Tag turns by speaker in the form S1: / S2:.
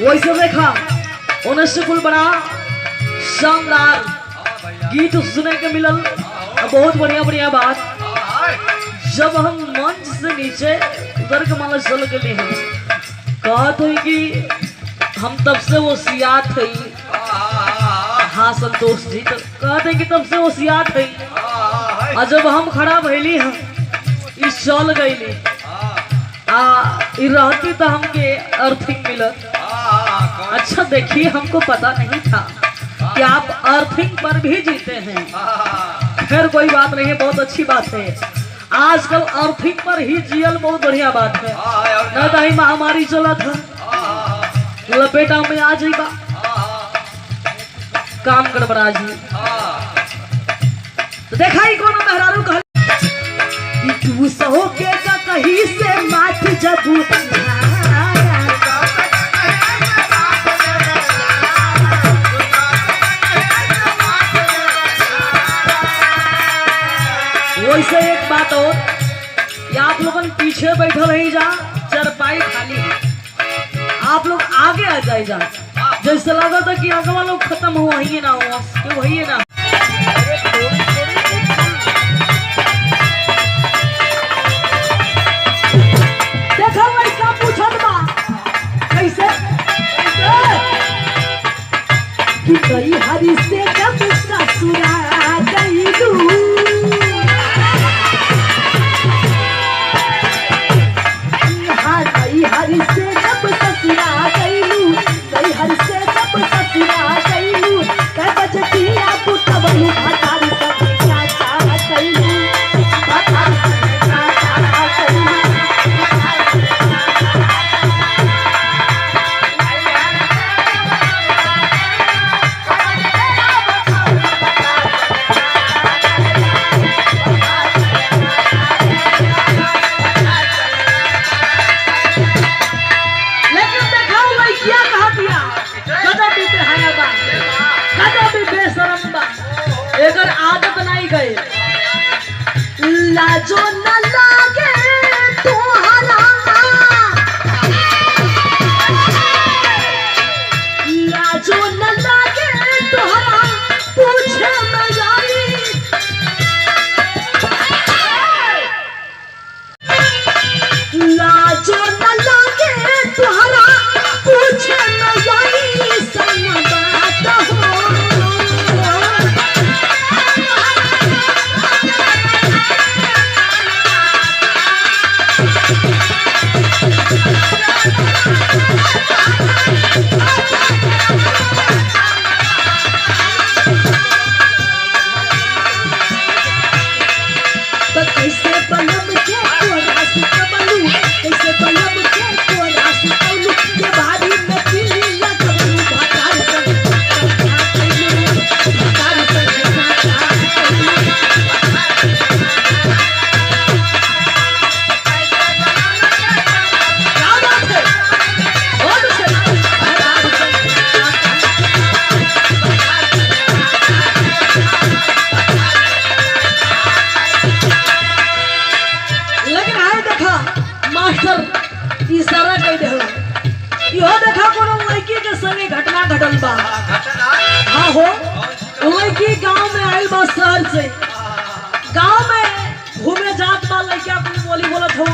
S1: वैसे देखा उन्हें कुल बड़ा शानदार गीत सुने के मिलल। बहुत बढ़िया बढ़िया बात। जब हम मंच से नीचे उधर के माला चल के लिए कहत हुई कि हम तब से वो सियात है। हाँ संतोष जी तो कहते कि तब से वो सियात है। और जब हम खड़ा भैली हम इस चल गई रहती तो हमके अर्थिंग मिलत। अच्छा देखिए हमको पता नहीं था कि आप अर्थिंग पर भी जीते हैं। खैर कोई बात नहीं है, बहुत अच्छी बात है। आजकल अर्थिंग पर ही जियल बहुत बढ़िया बात है। न तो ही महामारी चला था लपेटा में आ जाएगा काम गड़बड़ा जी। तो देखा ही कौन मेहरारू कह तू सहो के कहीं से माथ जबू वैसे एक बात और आप लोगन पीछे बैठल रही जा चरपाई खाली आप लोग आगे आ जाए जा। जैसे लगा था कि अगवा लोग खत्म हुआ ही ना हुआ कि वही ना। देखो वैसा पूछत बा कैसे कि कई हरी से जब ससुरा गई हरि से जब ससुरा गईलू कई हरि से जब ससुरा गईलू कै बजतिया पुतबलू भतारी सब क्या चाह गईलू भतारी सब क्या चाह गईलू। एकर आदत नहीं गई लाजो न लागे तुम्हारा लाजो न लागे तुम्हारा पूछे मैं जाई लाजो न लागे तुम्हारा पूछे मैं जाई सैया बात हो। इशारा कह दे यो देखा कोनो लड़की के संगे घटना घटल बा। हाँ हो लड़की गांव में आयल बा शहर से गांव में घूमे जात बा लड़का अपनी बोली बोलत हो।